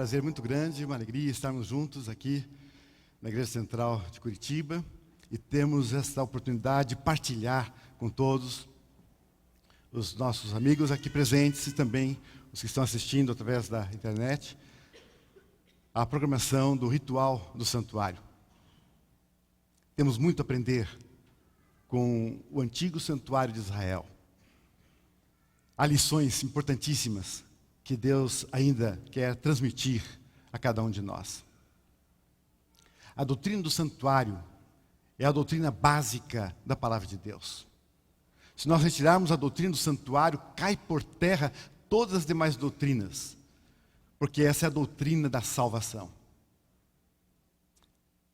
prazer muito grande, uma alegria estarmos juntos aqui na Igreja Central de Curitiba e temos esta oportunidade de partilhar com todos os nossos amigos aqui presentes e também os que estão assistindo através da internet a programação do ritual do santuário. Temos muito a aprender com o antigo santuário de Israel. Há lições importantíssimas que Deus ainda quer transmitir a cada um de nós. A doutrina do santuário é a doutrina básica da palavra de Deus. Se nós retirarmos a doutrina do santuário, cai por terra todas as demais doutrinas, porque essa é a doutrina da salvação.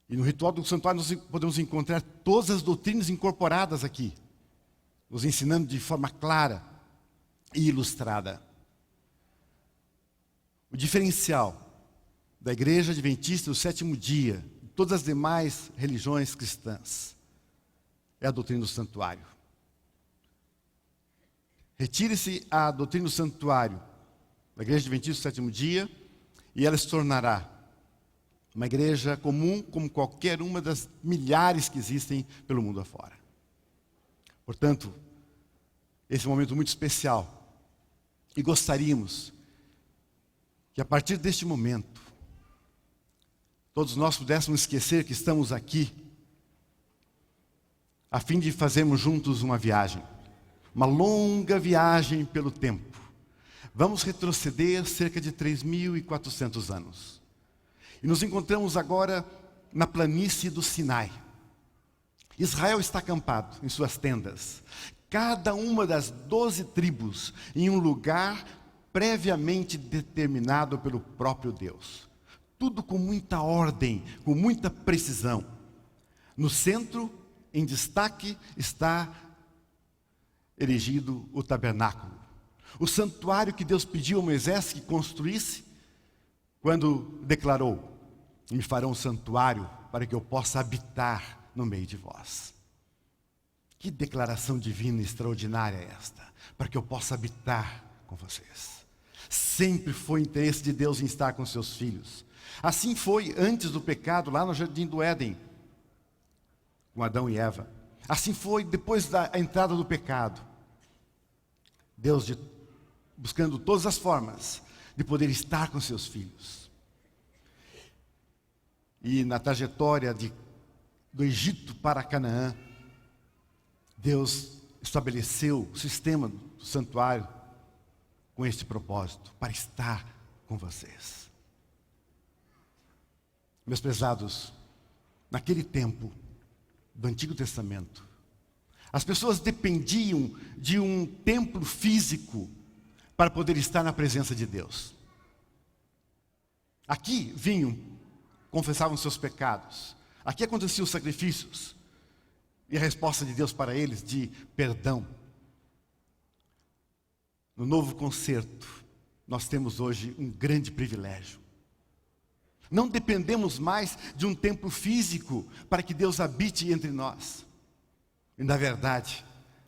E no ritual do santuário nós podemos encontrar todas as doutrinas incorporadas aqui, nos ensinando de forma clara e ilustrada. O diferencial da Igreja Adventista do Sétimo Dia, de todas as demais religiões cristãs, é a doutrina do santuário. Retire-se a doutrina do santuário da Igreja Adventista do Sétimo Dia e ela se tornará uma igreja comum como qualquer uma das milhares que existem pelo mundo afora. Portanto, esse é um momento muito especial e gostaríamos que a partir deste momento, todos nós pudéssemos esquecer que estamos aqui a fim de fazermos juntos uma viagem, uma longa viagem pelo tempo. Vamos retroceder cerca de 3.400 anos. E nos encontramos agora na planície do Sinai. Israel está acampado em suas tendas, cada uma das 12 tribos em um lugar previamente determinado pelo próprio Deus. Tudo com muita ordem, com muita precisão. No centro, em destaque, está erigido o tabernáculo. O santuário que Deus pediu a Moisés que construísse, quando declarou: me farão um santuário para que eu possa habitar no meio de vós. Que declaração divina e extraordinária é esta, para que eu possa habitar com vocês. Sempre foi interesse de Deus em estar com seus filhos. Assim foi antes do pecado, lá no Jardim do Éden, com Adão e Eva. Assim foi depois da entrada do pecado. Deus buscando todas as formas de poder estar com seus filhos. E na trajetória do Egito para Canaã, Deus estabeleceu o sistema do santuário com este propósito, para estar com vocês. Meus prezados, naquele tempo do Antigo Testamento, as pessoas dependiam de um templo físico para poder estar na presença de Deus. Aqui vinham, confessavam seus pecados. Aqui aconteciam os sacrifícios. E a resposta de Deus para eles de perdão. No novo concerto, nós temos hoje um grande privilégio. Não dependemos mais de um templo físico para que Deus habite entre nós. E na verdade,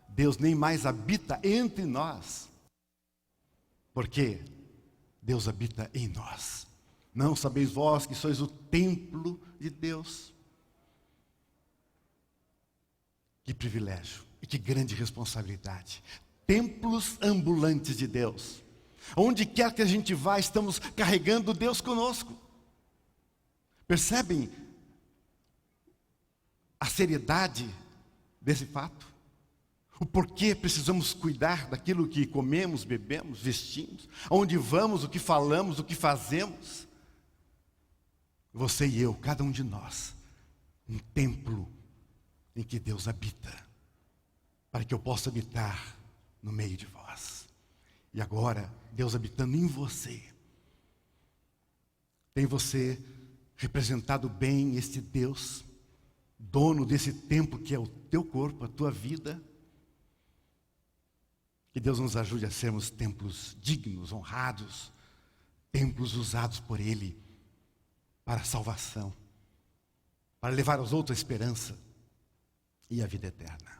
Deus nem mais habita entre nós. Porque Deus habita em nós. Não sabeis vós que sois o templo de Deus? Que privilégio e que grande responsabilidade. Templos ambulantes de Deus. Onde quer que a gente vá, estamos carregando Deus conosco. Percebem a seriedade desse fato? O porquê precisamos cuidar daquilo que comemos, bebemos, vestimos, aonde vamos, o que falamos, o que fazemos. Você e eu, cada um de nós, um templo em que Deus habita, para que eu possa habitar no meio de vós. E agora, Deus habitando em você, tem você representado bem este Deus, dono desse templo que é o teu corpo, a tua vida. Que Deus nos ajude a sermos templos dignos, honrados, templos usados por Ele para a salvação, para levar aos outros a esperança e a vida eterna.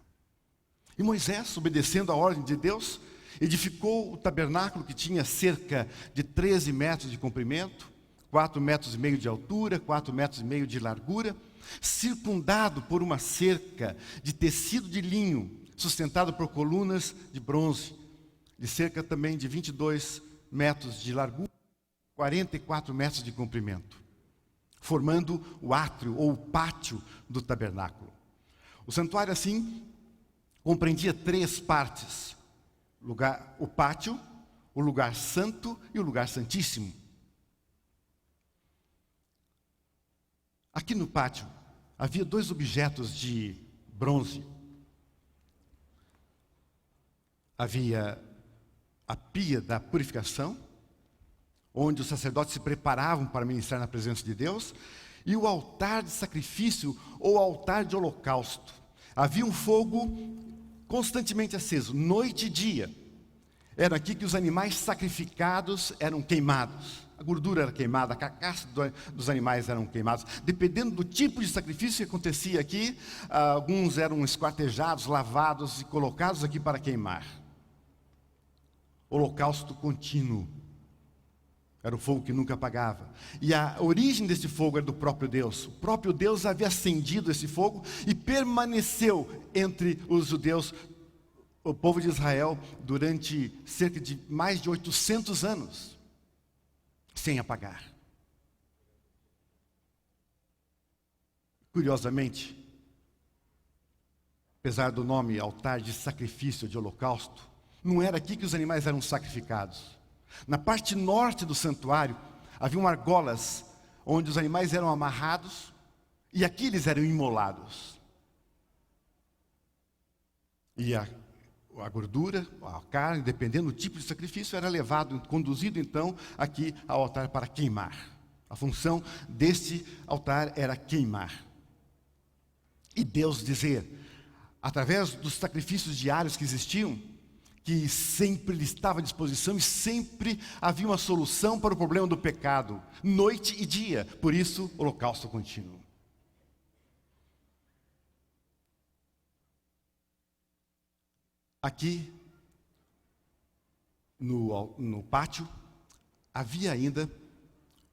E Moisés, obedecendo a ordem de Deus, edificou o tabernáculo que tinha cerca de 13 metros de comprimento, 4,5 metros de altura, 4,5 metros de largura, circundado por uma cerca de tecido de linho, sustentado por colunas de bronze, de cerca também de 22 metros de largura, 44 metros de comprimento, formando o átrio ou o pátio do tabernáculo. O santuário, assim, compreendia 3 partes: o pátio, o lugar santo e o lugar santíssimo. Aqui no pátio havia 2 objetos de bronze. Havia a pia da purificação, onde os sacerdotes se preparavam para ministrar na presença de Deus, e o altar de sacrifício ou altar de holocausto. Havia um fogo constantemente aceso, noite e dia. Era aqui que os animais sacrificados eram queimados. A gordura era queimada, a carcaça dos animais eram queimados. Dependendo do tipo de sacrifício que acontecia aqui, alguns eram esquartejados, lavados e colocados aqui para queimar. Holocausto contínuo. Era o fogo que nunca apagava. E a origem desse fogo era do próprio Deus. O próprio Deus havia acendido esse fogo e permaneceu entre os judeus, o povo de Israel, durante cerca de mais de 800 anos, sem apagar. Curiosamente, apesar do nome altar de sacrifício, de holocausto, não era aqui que os animais eram sacrificados. Na parte norte do santuário, haviam argolas, onde os animais eram amarrados, e aqui eles eram imolados. E a gordura, a carne, dependendo do tipo de sacrifício, era levado, conduzido então aqui ao altar para queimar. A função deste altar era queimar. E Deus dizer, através dos sacrifícios diários que existiam, que sempre Ele estava à disposição e sempre havia uma solução para o problema do pecado, noite e dia. Por isso, holocausto contínuo. Aqui, no pátio, havia ainda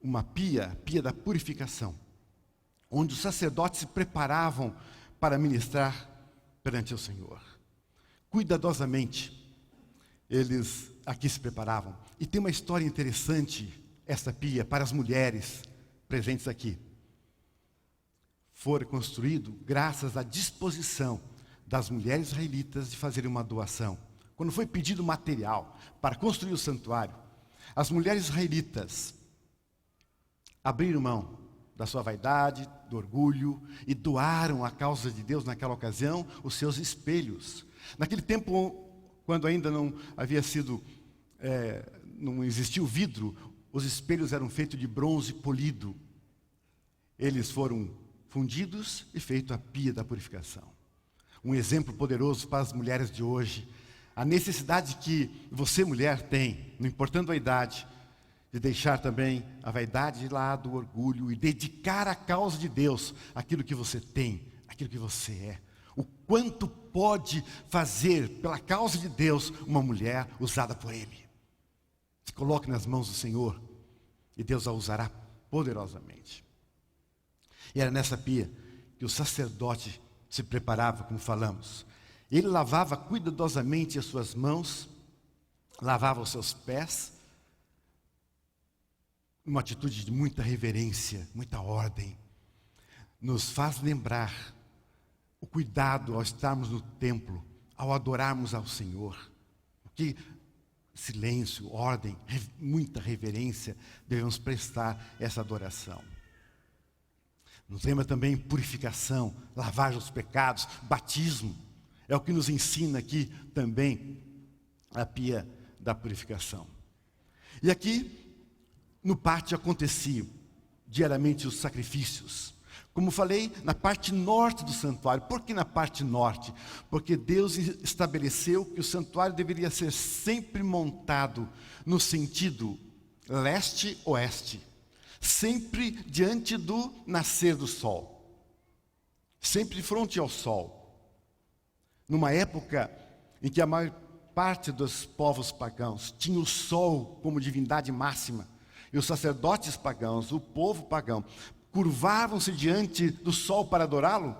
uma pia da purificação, onde os sacerdotes se preparavam para ministrar perante o Senhor. Cuidadosamente, eles aqui se preparavam. E tem uma história interessante, essa pia, para as mulheres presentes aqui. Foi construído graças à disposição das mulheres israelitas de fazerem uma doação. Quando foi pedido material para construir o santuário, as mulheres israelitas abriram mão da sua vaidade, do orgulho, e doaram à causa de Deus naquela ocasião os seus espelhos. Naquele tempo, quando ainda não havia sido, não existia o vidro, os espelhos eram feitos de bronze polido. Eles foram fundidos e feito a pia da purificação. Um exemplo poderoso para as mulheres de hoje. A necessidade que você, mulher, tem, não importando a idade, de deixar também a vaidade de lado, o orgulho, e dedicar à causa de Deus aquilo que você tem, aquilo que você é. O quanto pode fazer pela causa de Deus uma mulher usada por Ele. Se coloque nas mãos do Senhor e Deus a usará poderosamente. E era nessa pia que o sacerdote se preparava, como falamos. Ele lavava cuidadosamente as suas mãos, lavava os seus pés, uma atitude de muita reverência, muita ordem. Nos faz lembrar o cuidado ao estarmos no templo, ao adorarmos ao Senhor. Que silêncio, ordem, muita reverência devemos prestar essa adoração. Nos lembra também purificação, lavagem dos pecados, batismo. É o que nos ensina aqui também a pia da purificação. E aqui, no pátio, aconteciam diariamente os sacrifícios. Como falei, na parte norte do santuário. Por que na parte norte? Porque Deus estabeleceu que o santuário deveria ser sempre montado no sentido leste-oeste. Sempre diante do nascer do sol. Sempre de frente ao sol. Numa época em que a maior parte dos povos pagãos tinha o sol como divindade máxima. E os sacerdotes pagãos, o povo pagão, curvavam-se diante do sol para adorá-lo.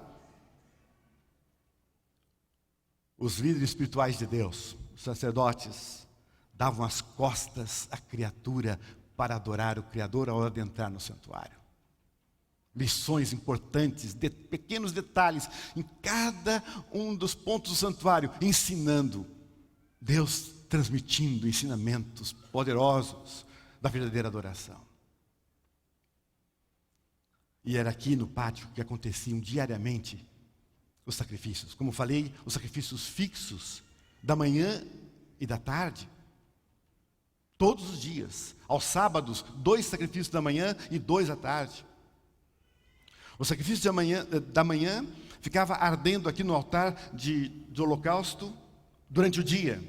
Os líderes espirituais de Deus, os sacerdotes, davam as costas à criatura para adorar o Criador ao adentrar no santuário. Lições importantes, pequenos detalhes em cada um dos pontos do santuário, ensinando, Deus transmitindo ensinamentos poderosos da verdadeira adoração. E era aqui no pátio que aconteciam diariamente os sacrifícios. Como falei, os sacrifícios fixos da manhã e da tarde. Todos os dias. Aos sábados, 2 sacrifícios da manhã e 2 à tarde. O sacrifício da manhã ficava ardendo aqui no altar de holocausto durante o dia.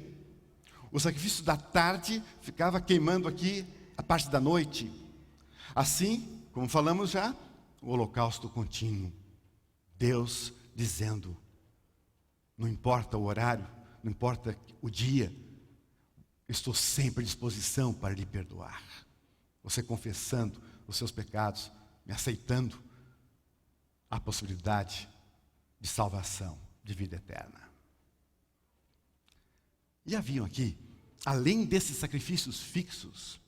O sacrifício da tarde ficava queimando aqui a parte da noite. Assim, como falamos já, o holocausto contínuo. Deus dizendo, não importa o horário, não importa o dia, estou sempre à disposição para lhe perdoar. Você confessando os seus pecados, me aceitando, a possibilidade de salvação, de vida eterna. E haviam aqui, além desses sacrifícios fixos,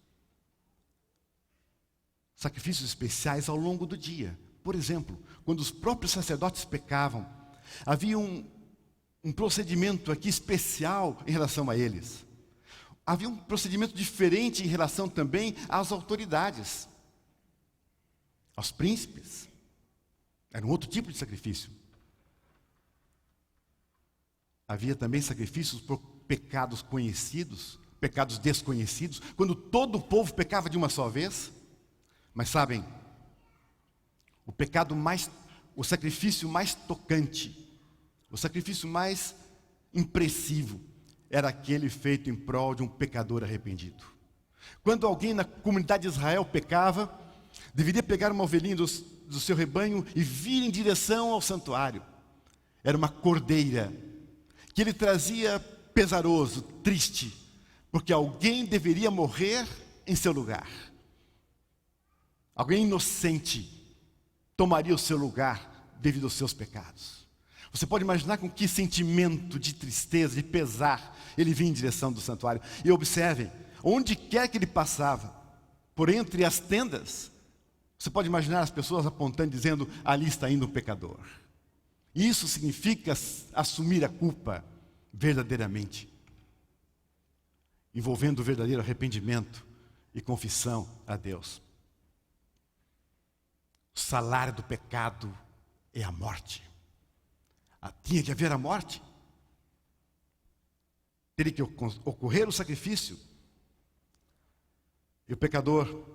sacrifícios especiais ao longo do dia. Por exemplo, quando os próprios sacerdotes pecavam, havia um procedimento aqui especial em relação a eles. Havia um procedimento diferente em relação também às autoridades, aos príncipes. Era um outro tipo de sacrifício. Havia também sacrifícios por pecados conhecidos, pecados desconhecidos, quando todo o povo pecava de uma só vez. Mas sabem, o sacrifício mais tocante, o sacrifício mais impressivo, era aquele feito em prol de um pecador arrependido. Quando alguém na comunidade de Israel pecava, deveria pegar uma ovelhinha do seu rebanho e vir em direção ao santuário. Era uma cordeira que ele trazia pesaroso, triste, porque alguém deveria morrer em seu lugar. Alguém inocente tomaria o seu lugar devido aos seus pecados. Você pode imaginar com que sentimento de tristeza, de pesar, ele vinha em direção do santuário. E observem, onde quer que ele passava, por entre as tendas, você pode imaginar as pessoas apontando, dizendo, ali está indo um pecador. Isso significa assumir a culpa verdadeiramente, envolvendo o verdadeiro arrependimento e confissão a Deus. O salário do pecado é a morte. Tinha que haver a morte. Teria que ocorrer o sacrifício. E o pecador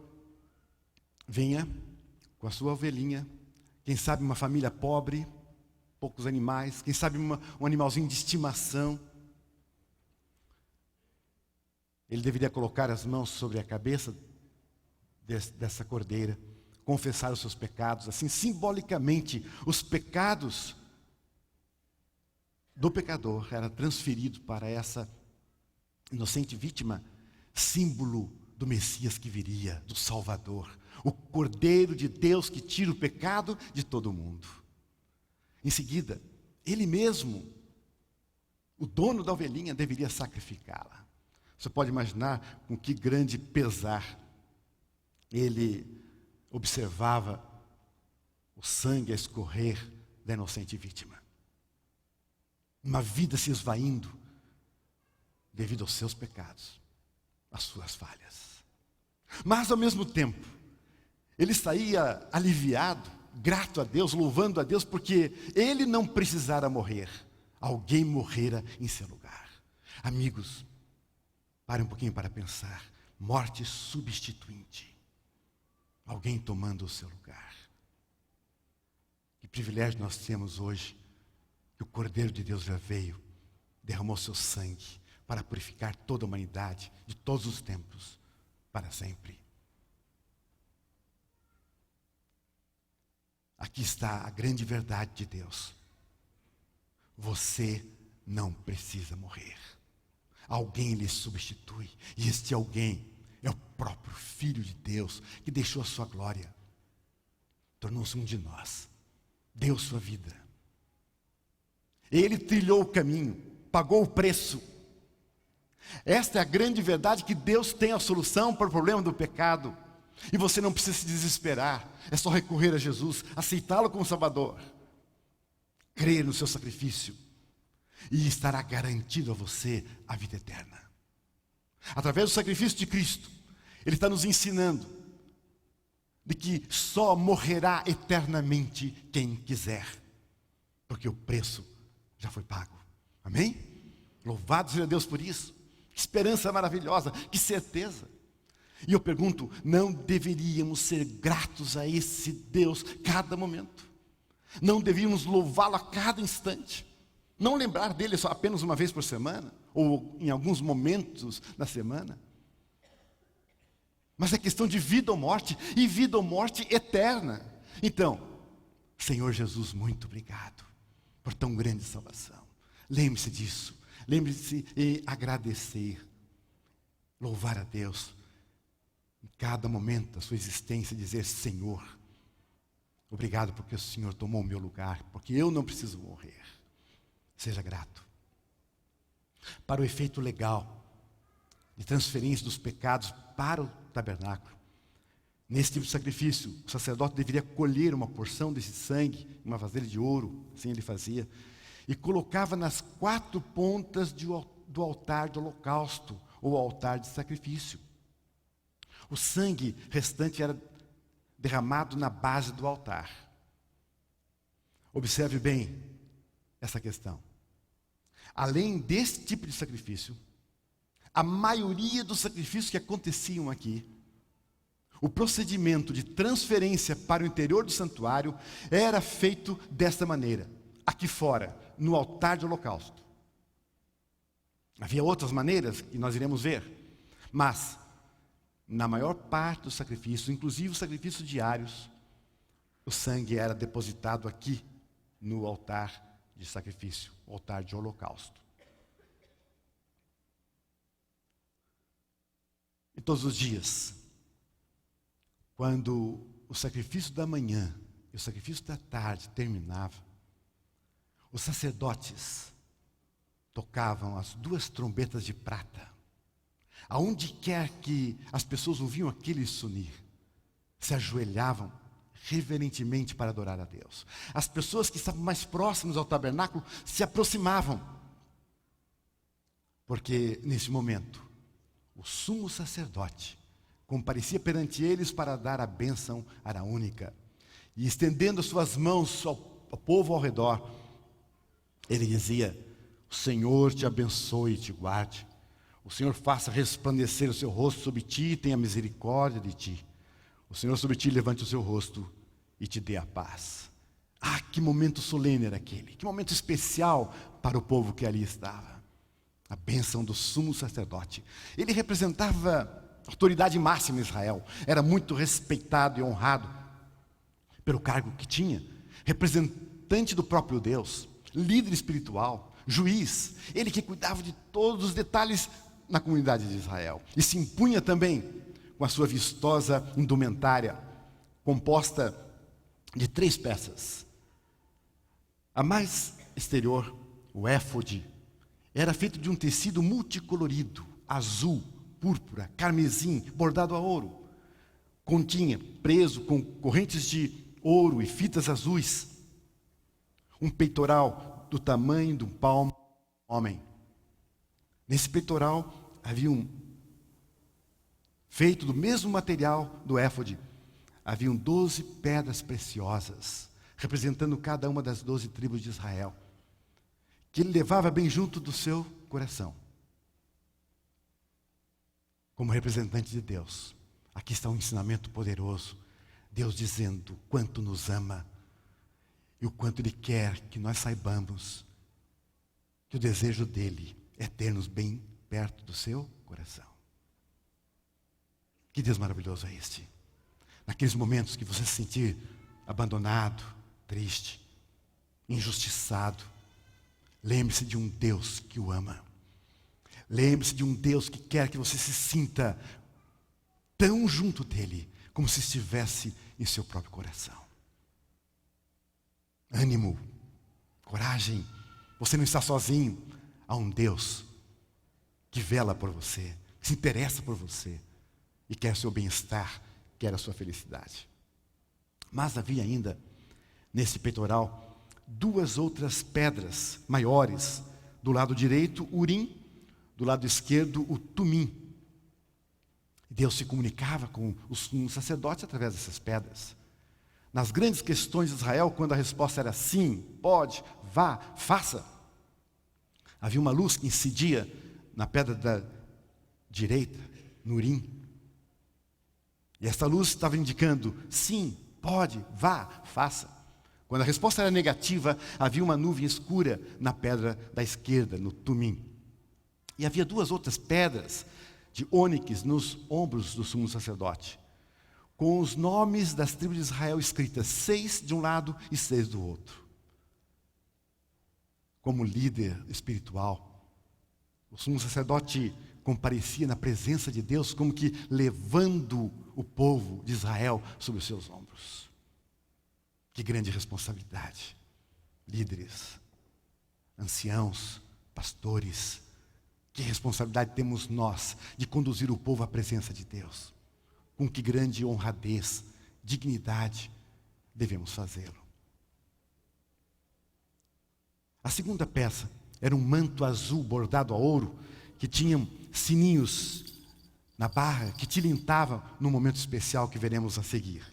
vinha com a sua ovelhinha, quem sabe uma família pobre, poucos animais, quem sabe um animalzinho de estimação. Ele deveria colocar as mãos sobre a cabeça dessa cordeira, confessar os seus pecados, assim simbolicamente os pecados do pecador eram transferidos para essa inocente vítima, símbolo do Messias que viria, do Salvador, o Cordeiro de Deus que tira o pecado de todo mundo. Em seguida, ele mesmo, o dono da ovelhinha, deveria sacrificá-la. Você pode imaginar com que grande pesar ele observava o sangue a escorrer da inocente vítima. Uma vida se esvaindo devido aos seus pecados, às suas falhas. Mas ao mesmo tempo, ele saía aliviado, grato a Deus, louvando a Deus, porque ele não precisara morrer. Alguém morrera em seu lugar. Amigos, pare um pouquinho para pensar. Morte substituinte. Alguém tomando o seu lugar. Que privilégio nós temos hoje, que o Cordeiro de Deus já veio, derramou seu sangue para purificar toda a humanidade de todos os tempos, para sempre. Aqui está a grande verdade de Deus. Você não precisa morrer. Alguém lhe substitui. E este alguém É o próprio Filho de Deus que deixou a sua glória, tornou-se um de nós, deu sua vida. Ele trilhou o caminho, pagou o preço. Esta é a grande verdade, que Deus tem a solução para o problema do pecado. E você não precisa se desesperar, é só recorrer a Jesus, aceitá-lo como Salvador, crer no seu sacrifício, e estará garantido a você a vida eterna. Através do sacrifício de Cristo, Ele está nos ensinando de que só morrerá eternamente quem quiser, porque o preço já foi pago. Amém? Louvado seja Deus por isso. Que esperança maravilhosa, que certeza. E eu pergunto, não deveríamos ser gratos a esse Deus cada momento? Não deveríamos louvá-lo a cada instante? Não lembrar dele só apenas uma vez por semana? Ou em alguns momentos na semana? Mas é questão de vida ou morte, e vida ou morte eterna. Então, Senhor Jesus, muito obrigado por tão grande salvação. Lembre-se disso. Lembre-se de agradecer, louvar a Deus em cada momento da sua existência, dizer: Senhor, obrigado porque o Senhor tomou o meu lugar, porque eu não preciso morrer. Seja grato. Para o efeito legal de transferência dos pecados para o tabernáculo, nesse tipo de sacrifício, o sacerdote deveria colher uma porção desse sangue, uma vasilha de ouro, assim ele fazia, e colocava nas 4 pontas do altar do holocausto, ou altar de sacrifício. O sangue restante era derramado na base do altar. Observe bem essa questão. Além desse tipo de sacrifício, a maioria dos sacrifícios que aconteciam aqui, o procedimento de transferência para o interior do santuário era feito desta maneira. Aqui fora, no altar de holocausto. Havia outras maneiras que nós iremos ver, mas na maior parte dos sacrifícios, inclusive os sacrifícios diários, o sangue era depositado aqui no altar de sacrifício, o altar de holocausto. E todos os dias, quando o sacrifício da manhã e o sacrifício da tarde terminava, os sacerdotes tocavam as 2 trombetas de prata. Aonde quer que as pessoas ouviam aquele sonir, se ajoelhavam reverentemente para adorar a Deus. As pessoas que estavam mais próximas ao tabernáculo se aproximavam, porque nesse momento o sumo sacerdote comparecia perante eles para dar a bênção araônica, e estendendo as suas mãos ao povo ao redor, ele dizia: o Senhor te abençoe e te guarde. O Senhor faça resplandecer o seu rosto sobre ti e tenha misericórdia de ti. O Senhor sobre ti levante o seu rosto e te dê a paz. Ah, que momento solene era aquele. Que momento especial para o povo que ali estava. A bênção do sumo sacerdote. Ele representava a autoridade máxima em Israel. Era muito respeitado e honrado pelo cargo que tinha. Representante do próprio Deus. Líder espiritual, juiz, ele que cuidava de todos os detalhes na comunidade de Israel, e se impunha também com a sua vistosa indumentária, composta de 3 peças. A mais exterior, o éfode, era feito de um tecido multicolorido, azul, púrpura, carmesim, bordado a ouro. Continha, preso com correntes de ouro e fitas azuis, um peitoral do tamanho de um palmo homem. Nesse peitoral havia feito do mesmo material do éfode, haviam 12 pedras preciosas, representando cada uma das 12 tribos de Israel, que ele levava bem junto do seu coração. Como representante de Deus, aqui está um ensinamento poderoso, Deus dizendo quanto nos ama, e o quanto Ele quer que nós saibamos que o desejo dEle é ter-nos bem perto do seu coração. Que Deus maravilhoso é este. Naqueles momentos que você se sentir abandonado, triste, injustiçado, lembre-se de um Deus que o ama. Lembre-se de um Deus que quer que você se sinta tão junto dele, como se estivesse em seu próprio coração. Ânimo, coragem, você não está sozinho. Há um Deus que vela por você, que se interessa por você e quer o seu bem-estar, quer a sua felicidade. Mas havia ainda, nesse peitoral, 2 outras pedras maiores. Do lado direito, Urim, do lado esquerdo, o Tumim. Deus se comunicava com os sacerdotes através dessas pedras. Nas grandes questões de Israel, quando a resposta era sim, pode, vá, faça, havia uma luz que incidia na pedra da direita, no Urim. E essa luz estava indicando sim, pode, vá, faça. Quando a resposta era negativa, havia uma nuvem escura na pedra da esquerda, no Tumim. E havia 2 outras pedras de ônix nos ombros do sumo sacerdote, com os nomes das tribos de Israel escritas, 6 de um lado e 6 do outro. Como líder espiritual, o sumo sacerdote comparecia na presença de Deus, como que levando o povo de Israel sobre os seus ombros. Que grande responsabilidade. Líderes, anciãos, pastores, que responsabilidade temos nós de conduzir o povo à presença de Deus. Com que grande honradez, dignidade devemos fazê-lo. A segunda peça era um manto azul bordado a ouro, que tinha sininhos na barra, que tilintava no momento especial que veremos a seguir.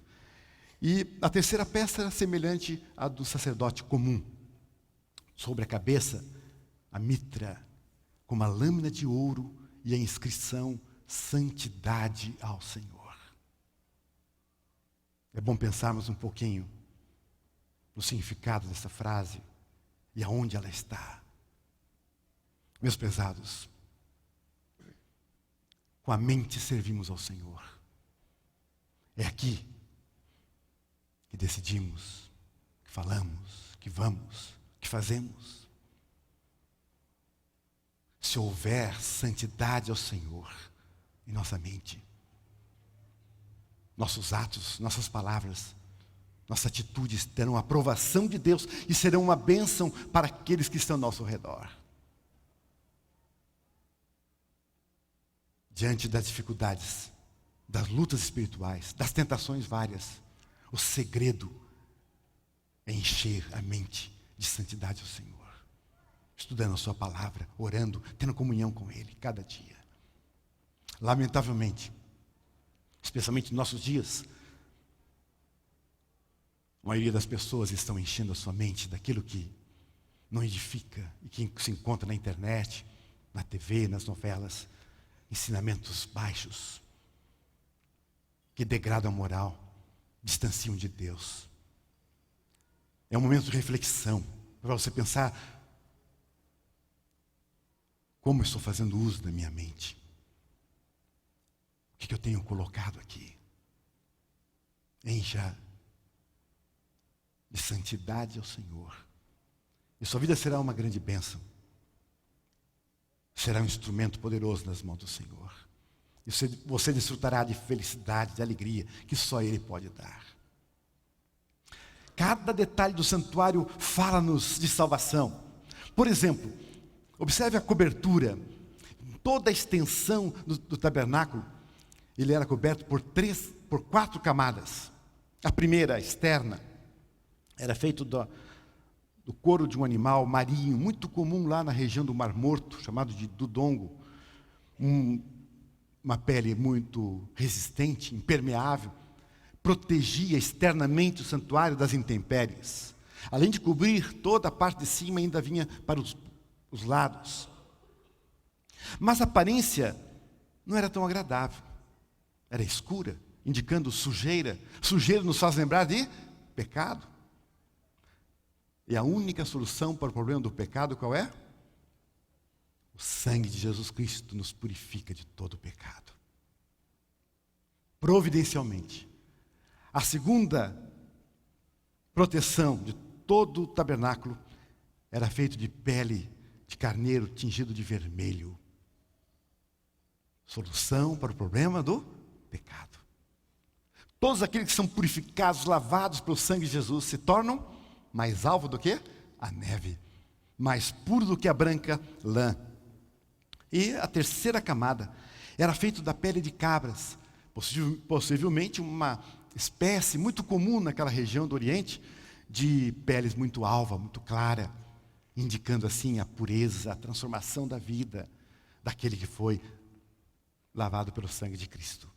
E a terceira peça era semelhante à do sacerdote comum. Sobre a cabeça, a mitra, com uma lâmina de ouro e a inscrição Santidade ao Senhor. É bom pensarmos um pouquinho no significado dessa frase e aonde ela está. Meus prezados, com a mente servimos ao Senhor. É aqui que decidimos, que falamos, que vamos, que fazemos. Se houver santidade ao Senhor em nossa mente, nossos atos, nossas palavras, nossas atitudes terão a aprovação de Deus e serão uma bênção para aqueles que estão ao nosso redor. Diante das dificuldades, das lutas espirituais, das tentações várias, o segredo é encher a mente de santidade ao Senhor. Estudando a sua palavra, orando, tendo comunhão com Ele cada dia. Lamentavelmente, especialmente nos nossos dias, a maioria das pessoas estão enchendo a sua mente daquilo que não edifica e que se encontra na internet, na TV, nas novelas, ensinamentos baixos, que degradam a moral, distanciam de Deus. É um momento de reflexão, para você pensar: como estou fazendo uso da minha mente? O que eu tenho colocado aqui? Encha de santidade ao Senhor. E sua vida será uma grande bênção. Será um instrumento poderoso nas mãos do Senhor. E você desfrutará de felicidade, de alegria, que só Ele pode dar. Cada detalhe do santuário fala-nos de salvação. Por exemplo, observe a cobertura. Toda a extensão do tabernáculo, ele era coberto por 4 camadas. A primeira, externa, era feito do couro de um animal marinho, muito comum lá na região do Mar Morto, chamado de dudongo. Uma pele muito resistente, impermeável, protegia externamente o santuário das intempéries. Além de cobrir toda a parte de cima, ainda vinha para os lados. Mas a aparência não era tão agradável. Era escura, indicando sujeira. Sujeira nos faz lembrar de pecado. E a única solução para o problema do pecado qual é? O sangue de Jesus Cristo nos purifica de todo o pecado. Providencialmente, a segunda proteção de todo o tabernáculo era feito de pele de carneiro tingido de vermelho. Solução para o problema do pecado. Todos aqueles que são purificados, lavados pelo sangue de Jesus, se tornam mais alvo do que a neve, mais puro do que a branca lã. E a terceira camada era feita da pele de cabras, possivelmente uma espécie muito comum naquela região do Oriente, de peles muito alva, muito clara, indicando assim a pureza, a transformação da vida daquele que foi lavado pelo sangue de Cristo.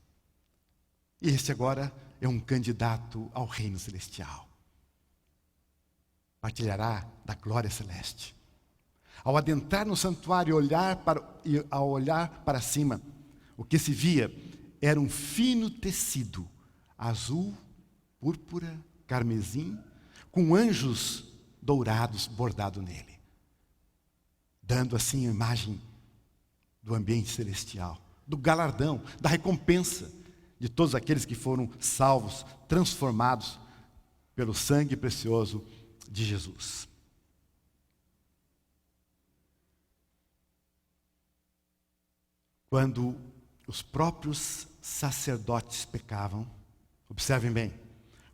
E este agora é um candidato ao reino celestial. Partilhará da glória celeste. Ao adentrar no santuário e ao olhar para cima, o que se via era um fino tecido, azul, púrpura, carmesim, com anjos dourados bordado nele, dando assim a imagem do ambiente celestial, do galardão, da recompensa de todos aqueles que foram salvos, transformados pelo sangue precioso de Jesus. Quando os próprios sacerdotes pecavam, observem bem,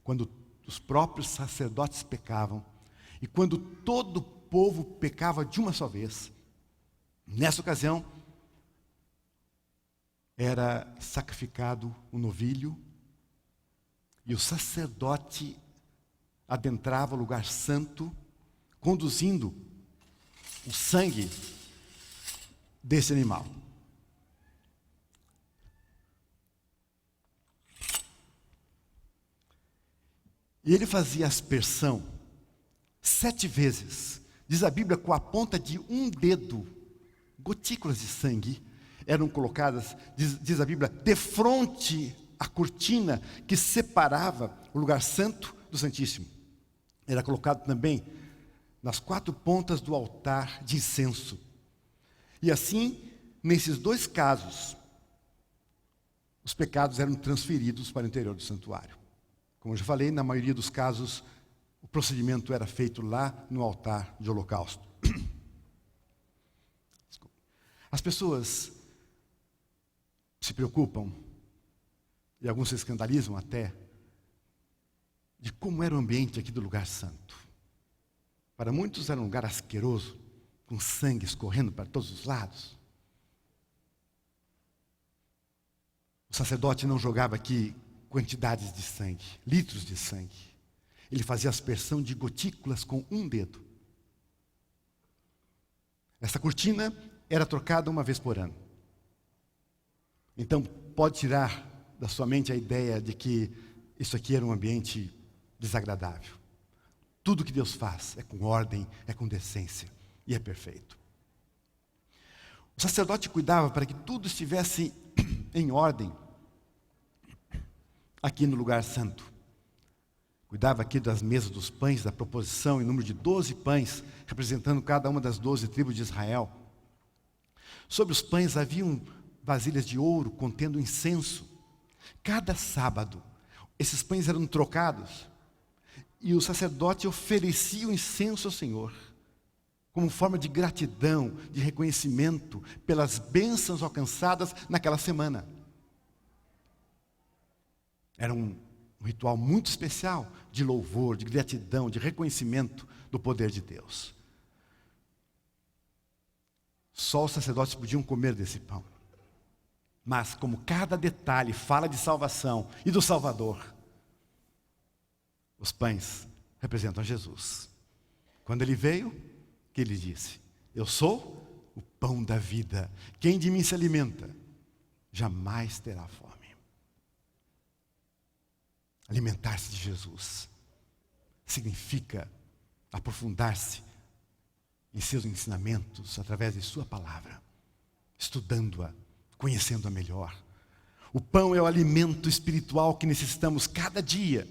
quando os próprios sacerdotes pecavam, e quando todo o povo pecava de uma só vez, nessa ocasião, era sacrificado um novilho, e o sacerdote adentrava o lugar santo, conduzindo o sangue desse animal. E ele fazia aspersão 7 vezes. Diz a Bíblia, com a ponta de um dedo, gotículas de sangue eram colocadas, diz a Bíblia, defronte à cortina que separava o lugar santo do Santíssimo. Era colocado também nas 4 pontas do altar de incenso. E assim, nesses 2 casos, os pecados eram transferidos para o interior do santuário. Como eu já falei, na maioria dos casos, o procedimento era feito lá no altar de holocausto. As pessoas se preocupam, e alguns se escandalizam até, de como era o ambiente aqui do lugar santo. Para muitos era um lugar asqueroso, com sangue escorrendo para todos os lados. O sacerdote não jogava aqui quantidades de sangue, litros de sangue. Ele fazia aspersão de gotículas com um dedo. Essa cortina era trocada uma vez por ano. Então, pode tirar da sua mente a ideia de que isso aqui era um ambiente desagradável. Tudo que Deus faz é com ordem, é com decência e é perfeito. O sacerdote cuidava para que tudo estivesse em ordem aqui no lugar santo. Cuidava aqui das mesas dos pães, da proposição em número de 12 pães, representando cada uma das 12 tribos de Israel. Sobre os pães haviam vasilhas de ouro contendo incenso. Cada sábado, esses pães eram trocados e o sacerdote oferecia o incenso ao Senhor, como forma de gratidão, de reconhecimento pelas bênçãos alcançadas naquela semana. Era um ritual muito especial de louvor, de gratidão, de reconhecimento do poder de Deus. Só os sacerdotes podiam comer desse pão. Mas como cada detalhe fala de salvação e do Salvador, os pães representam Jesus. Quando ele veio, que ele disse: eu sou o pão da vida. Quem de mim se alimenta, jamais terá fome. Alimentar-se de Jesus significa aprofundar-se em seus ensinamentos através de sua palavra, estudando-a, conhecendo-a melhor. O pão é o alimento espiritual que necessitamos cada dia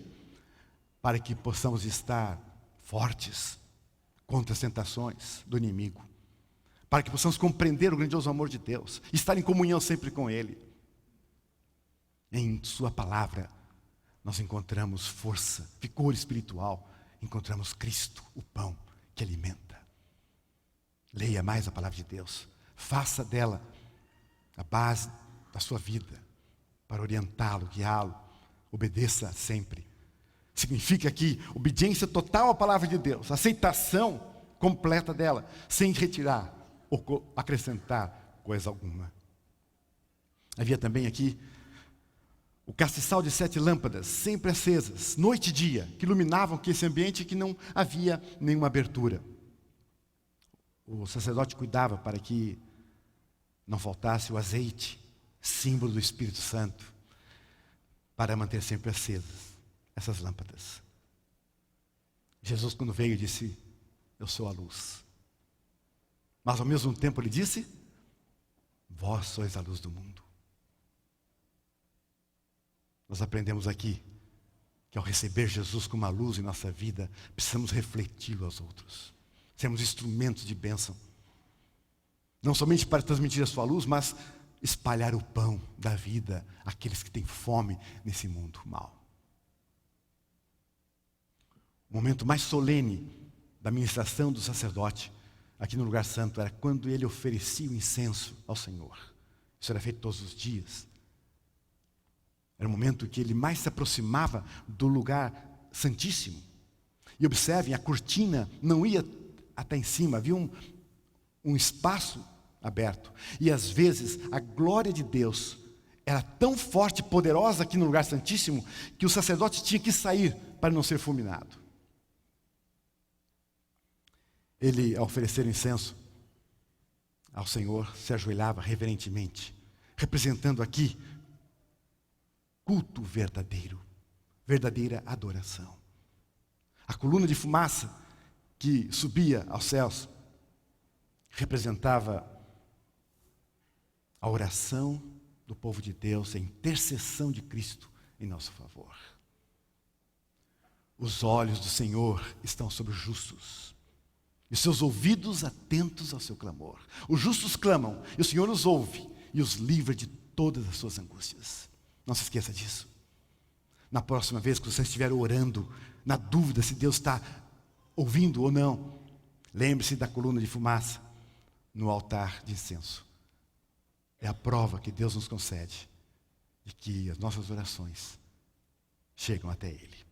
para que possamos estar fortes contra as tentações do inimigo, para que possamos compreender o grandioso amor de Deus, estar em comunhão sempre com Ele. Em sua palavra nós encontramos força, vigor espiritual, encontramos Cristo, o pão que alimenta. Leia mais a palavra de Deus, faça dela a base da sua vida, para orientá-lo, guiá-lo. Obedeça sempre. Significa aqui obediência total à palavra de Deus, aceitação completa dela, sem retirar ou acrescentar coisa alguma. Havia também aqui o castiçal de 7 lâmpadas, sempre acesas, noite e dia, que iluminavam esse ambiente que não havia nenhuma abertura. O sacerdote cuidava para que não faltasse o azeite, símbolo do Espírito Santo, para manter sempre acesas essas lâmpadas. Jesus, quando veio, disse: eu sou a luz. Mas ao mesmo tempo ele disse: vós sois a luz do mundo. Nós aprendemos aqui que ao receber Jesus como a luz em nossa vida, precisamos refleti-lo aos outros. Sermos instrumentos de bênção. Não somente para transmitir a sua luz, mas espalhar o pão da vida àqueles que têm fome nesse mundo mau. O momento mais solene da ministração do sacerdote aqui no lugar santo era quando ele oferecia o incenso ao Senhor. Isso era feito todos os dias. Era o momento que ele mais se aproximava do lugar santíssimo. E observem, a cortina não ia até em cima, havia um espaço aberto. E às vezes a glória de Deus era tão forte e poderosa aqui no lugar santíssimo que o sacerdote tinha que sair para não ser fulminado. Ele, ao oferecer incenso ao Senhor, se ajoelhava reverentemente, representando aqui culto verdadeiro, verdadeira adoração. A coluna de fumaça que subia aos céus representava a oração do povo de Deus, a intercessão de Cristo em nosso favor. Os olhos do Senhor estão sobre os justos, e os seus ouvidos atentos ao seu clamor. Os justos clamam, e o Senhor os ouve, e os livra de todas as suas angústias. Não se esqueça disso. Na próxima vez que você estiver orando, na dúvida se Deus está ouvindo ou não, lembre-se da coluna de fumaça no altar de incenso. É a prova que Deus nos concede de que as nossas orações chegam até Ele.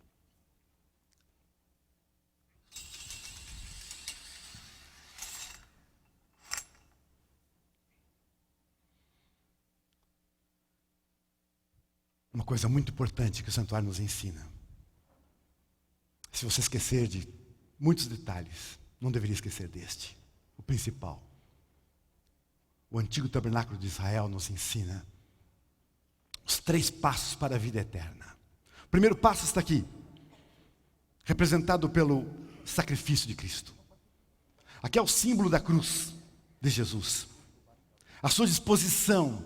Uma coisa muito importante que o santuário nos ensina. Se você esquecer de muitos detalhes, não deveria esquecer deste, o principal. O antigo tabernáculo de Israel nos ensina os 3 passos para a vida eterna. O primeiro passo está aqui, representado pelo sacrifício de Cristo. Aqui é o símbolo da cruz de Jesus. A sua disposição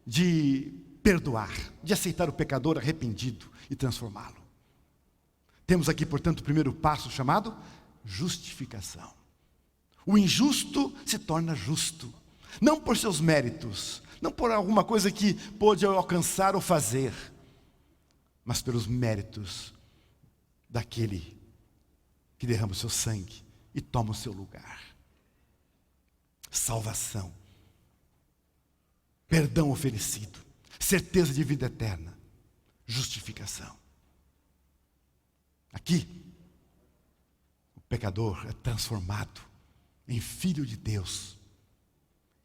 de perdoar, de aceitar o pecador arrependido e transformá-lo. Temos aqui, portanto, o primeiro passo chamado justificação. O injusto se torna justo, não por seus méritos, não por alguma coisa que pôde alcançar ou fazer, mas pelos méritos daquele que derrama o seu sangue e toma o seu lugar. Salvação, perdão oferecido, certeza de vida eterna, justificação. Aqui, o pecador é transformado em filho de Deus.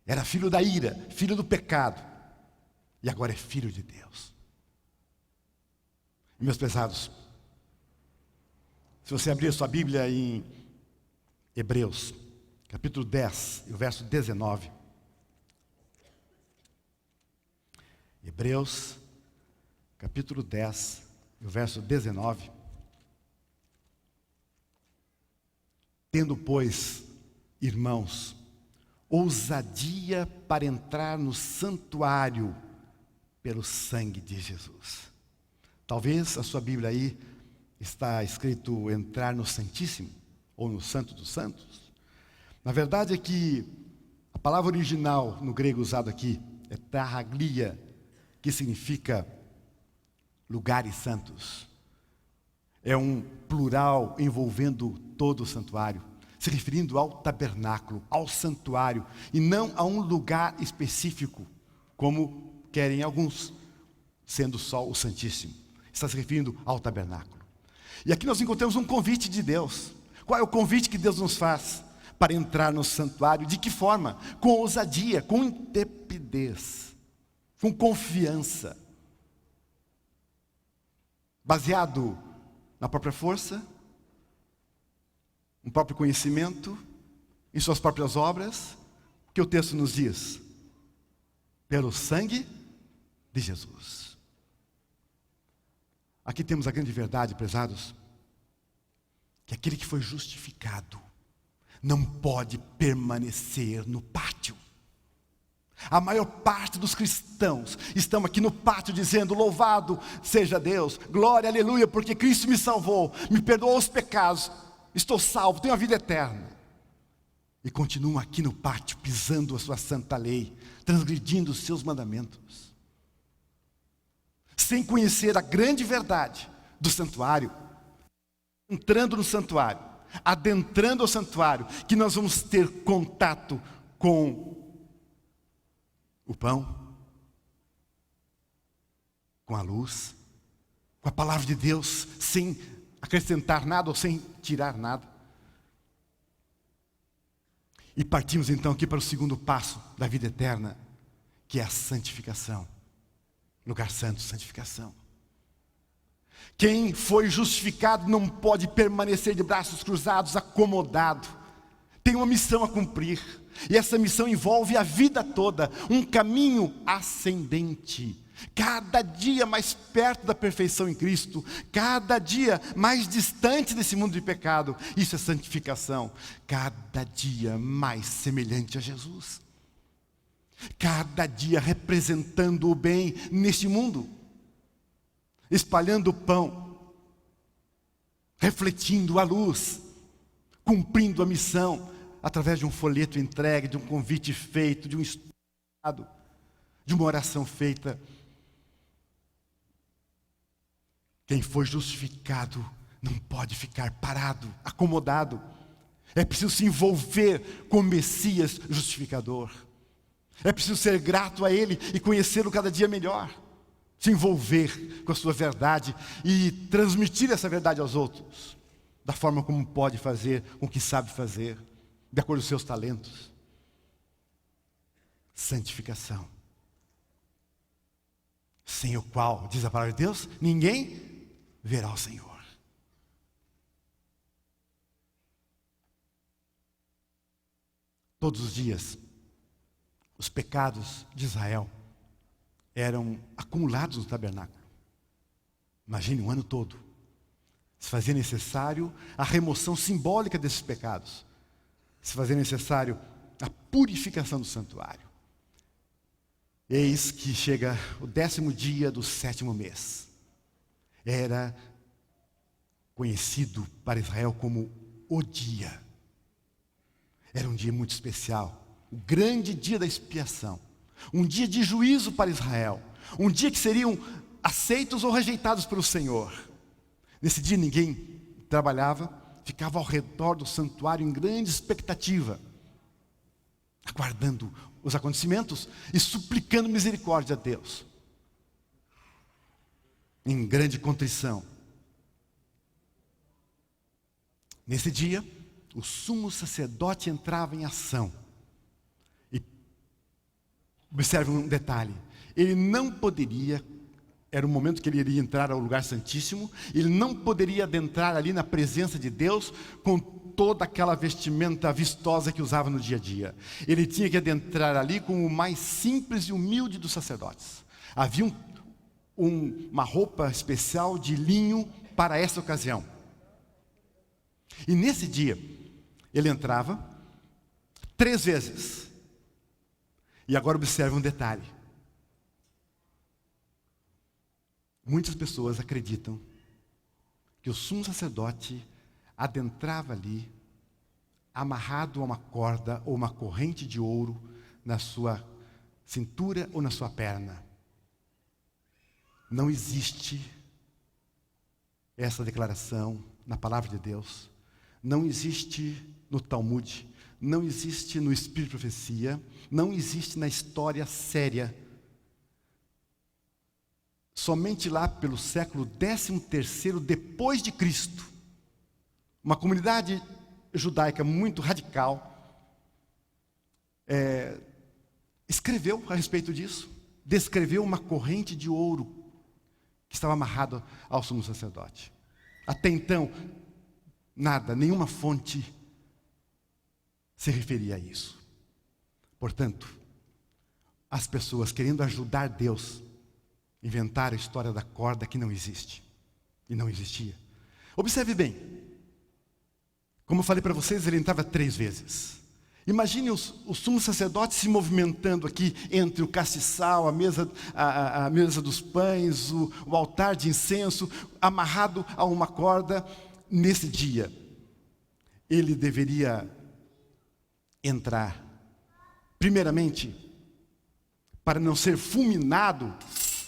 Era filho da ira, filho do pecado, e agora é filho de Deus. E, meus prezados, se você abrir a sua Bíblia em Hebreus, capítulo 10, e o verso 19. Hebreus, capítulo 10, e o verso 19. Tendo, pois, irmãos, ousadia para entrar no santuário pelo sangue de Jesus. Talvez a sua Bíblia aí está escrito entrar no Santíssimo, ou no Santo dos Santos. Na verdade é que a palavra original no grego usado aqui é tarraglia, que significa lugares santos. É um plural envolvendo todo o santuário, se referindo ao tabernáculo, ao santuário, e não a um lugar específico, como querem alguns. sendo só o Santíssimo. Está se referindo ao tabernáculo. E aqui nós encontramos um convite de Deus. Qual é o convite que Deus nos faz para entrar no santuário? De que forma? Com ousadia, com intrepidez, com confiança. Baseado na própria força, no próprio conhecimento, em suas próprias obras, que o texto nos diz: pelo sangue de Jesus. Aqui temos a grande verdade, prezados, que aquele que foi justificado não pode permanecer no pátio. A maior parte dos cristãos estão aqui no pátio dizendo: louvado seja Deus, glória, aleluia, porque Cristo me salvou, me perdoou os pecados, estou salvo, tenho a vida eterna. E continuam aqui no pátio, pisando a sua santa lei, transgredindo os seus mandamentos, sem conhecer a grande verdade do santuário, entrando no santuário, adentrando ao santuário, que nós vamos ter contato com o pão, com a luz, com a palavra de Deus, sem acrescentar nada ou sem tirar nada. E partimos então aqui para o segundo passo da vida eterna, que é a santificação. Lugar santo, santificação. Quem foi justificado não pode permanecer de braços cruzados, acomodado. Tem uma missão a cumprir. E essa missão envolve a vida toda, um caminho ascendente. Cada dia mais perto da perfeição em Cristo, cada dia mais distante desse mundo de pecado. Isso é santificação. Cada dia mais semelhante a Jesus. Cada dia representando o bem neste mundo, espalhando o pão, refletindo a luz, cumprindo a missão, através de um folheto entregue, de um convite feito, de um estudo, de uma oração feita. Quem foi justificado não pode ficar parado, acomodado. É preciso se envolver com o Messias justificador. É preciso ser grato a Ele e conhecê-lo cada dia melhor. Se envolver com a sua verdade e transmitir essa verdade aos outros, da forma como pode fazer, com o que sabe fazer, de acordo com os seus talentos. Santificação. Sem o qual, diz a palavra de Deus, ninguém verá o Senhor. Todos os dias, os pecados de Israel eram acumulados no tabernáculo. Imagine um ano todo. Se fazia necessário a remoção simbólica desses pecados. Se fazia necessário a purificação do santuário. Eis que chega o 10º dia do 7º mês. Era conhecido para Israel como o dia. Era um dia muito especial. O grande dia da expiação. Um dia de juízo para Israel. Um dia que seriam aceitos ou rejeitados pelo Senhor. Nesse dia ninguém trabalhava, ficava ao redor do santuário em grande expectativa, aguardando os acontecimentos e suplicando misericórdia a Deus. Em grande contrição. Nesse dia, o sumo sacerdote entrava em ação. E observe um detalhe: ele não poderia, era o momento que ele iria entrar ao lugar santíssimo, ele não poderia adentrar ali na presença de Deus com toda aquela vestimenta vistosa que usava no dia a dia. Ele tinha que adentrar ali com o mais simples e humilde dos sacerdotes. Havia uma roupa especial de linho para essa ocasião. E nesse dia, ele entrava 3 vezes. E agora observe um detalhe. Muitas pessoas acreditam que o sumo sacerdote adentrava ali, amarrado a uma corda ou uma corrente de ouro na sua cintura ou na sua perna. Não existe essa declaração na palavra de Deus. Não existe no Talmud. Não existe no Espírito de Profecia. Não existe na história séria somente lá pelo século 13º depois de Cristo, uma comunidade judaica muito radical escreveu a respeito disso, descreveu uma corrente de ouro que estava amarrada ao sumo sacerdote. Até então, nada, nenhuma fonte se referia a isso. Portanto, as pessoas querendo ajudar Deus, inventaram a história da corda que não existe e não existia. Observe bem, como eu falei para vocês, ele entrava 3 vezes. Imagine o sumo sacerdote se movimentando aqui entre o castiçal, a mesa dos pães, o altar de incenso, amarrado a uma corda. Nesse dia, ele deveria entrar, primeiramente, para não ser fulminado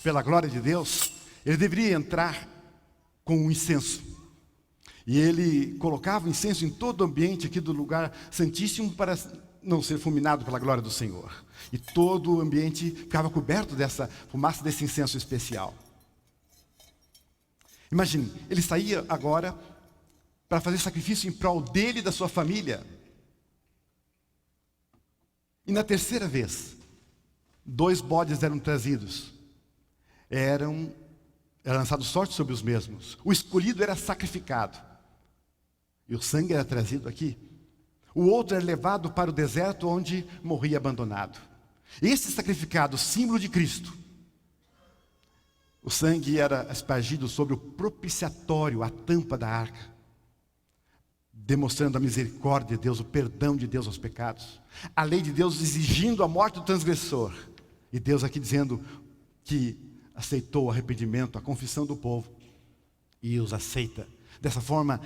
pela glória de Deus, ele deveria entrar com o incenso. E ele colocava incenso em todo o ambiente aqui do lugar santíssimo para não ser fulminado pela glória do Senhor. E todo o ambiente ficava coberto dessa fumaça, desse incenso especial. Imagine, ele saía agora para fazer sacrifício em prol dele e da sua família. E na 3ª vez, 2 bodes eram trazidos. Era lançado sorte sobre os mesmos. O escolhido era sacrificado. E o sangue era trazido aqui. O outro era levado para o deserto, onde morria abandonado. Esse sacrificado, símbolo de Cristo. O sangue era espargido sobre o propiciatório, a tampa da arca, demonstrando a misericórdia de Deus, o perdão de Deus aos pecados. A lei de Deus exigindo a morte do transgressor. E Deus aqui dizendo que aceitou o arrependimento, a confissão do povo. E os aceita. Dessa forma,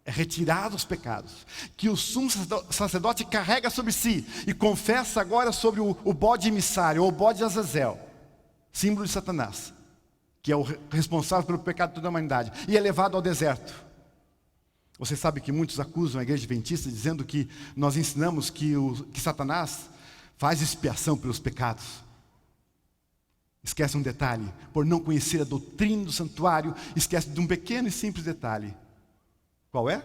é retirado os pecados, que o sumo sacerdote carrega sobre si, e confessa agora sobre o bode emissário, ou o bode de Azazel, símbolo de Satanás, que é o responsável pelo pecado de toda a humanidade, e é levado ao deserto. Você sabe que muitos acusam a igreja adventista, dizendo que nós ensinamos que Satanás faz expiação pelos pecados. Esquece um detalhe: por não conhecer a doutrina do santuário, esquece de um pequeno e simples detalhe. Qual é?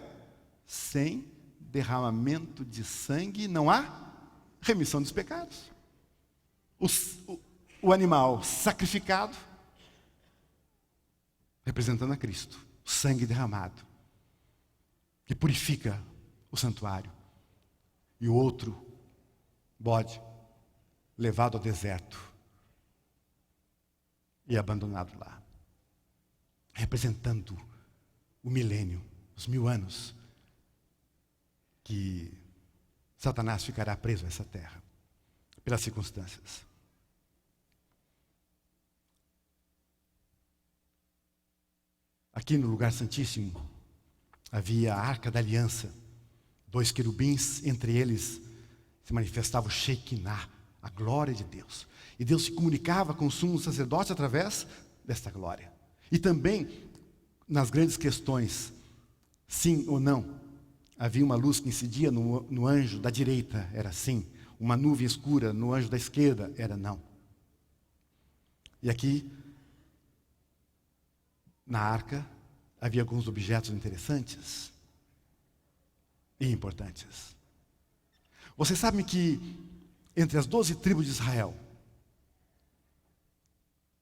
Sem derramamento de sangue não há remissão dos pecados. O animal sacrificado, representando a Cristo, o sangue derramado, que purifica o santuário. E o outro bode, levado ao deserto e abandonado lá, representando o milênio, os 1000 anos, que Satanás ficará preso a essa terra, pelas circunstâncias. Aqui no lugar santíssimo, havia a Arca da Aliança, 2 querubins, entre eles se manifestava o Shekinah, a glória de Deus. E Deus se comunicava com o sumo sacerdote através desta glória. E também, nas grandes questões, sim ou não, havia uma luz que incidia no anjo da direita, era sim. Uma nuvem escura no anjo da esquerda, era não. E aqui, na arca, havia alguns objetos interessantes e importantes. Vocês sabem que entre as 12 tribos de Israel,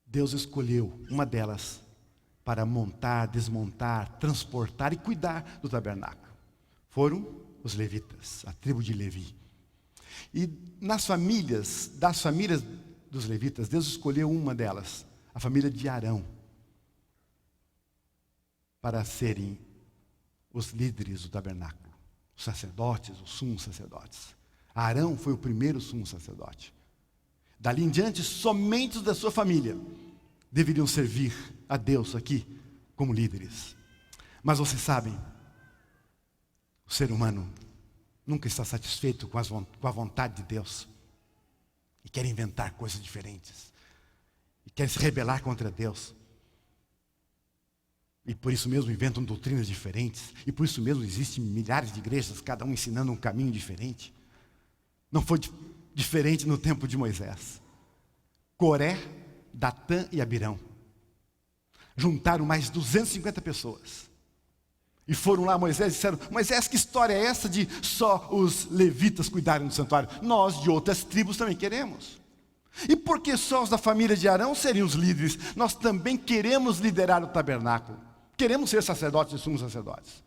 Deus escolheu uma delas para montar, desmontar, transportar e cuidar do tabernáculo. Foram os levitas, a tribo de Levi. E das famílias dos levitas, Deus escolheu uma delas, a família de Arão, para serem os líderes do tabernáculo, os sacerdotes, os sumos sacerdotes. Arão foi o primeiro sumo sacerdote. Dali em diante, somente os da sua família deveriam servir a Deus aqui como líderes. Mas vocês sabem, o ser humano nunca está satisfeito com a vontade de Deus. E quer inventar coisas diferentes. E quer se rebelar contra Deus. E por isso mesmo inventam doutrinas diferentes. E por isso mesmo existem milhares de igrejas, cada um ensinando um caminho diferente. Não foi diferente no tempo de Moisés. Coré, Datã e Abirão Juntaram mais 250 pessoas. E foram lá a Moisés e disseram: Moisés, que história é essa de só os levitas cuidarem do santuário? Nós de outras tribos também queremos. E por que só os da família de Arão seriam os líderes? Nós também queremos liderar o tabernáculo. Queremos ser sacerdotes e sumos sacerdotes.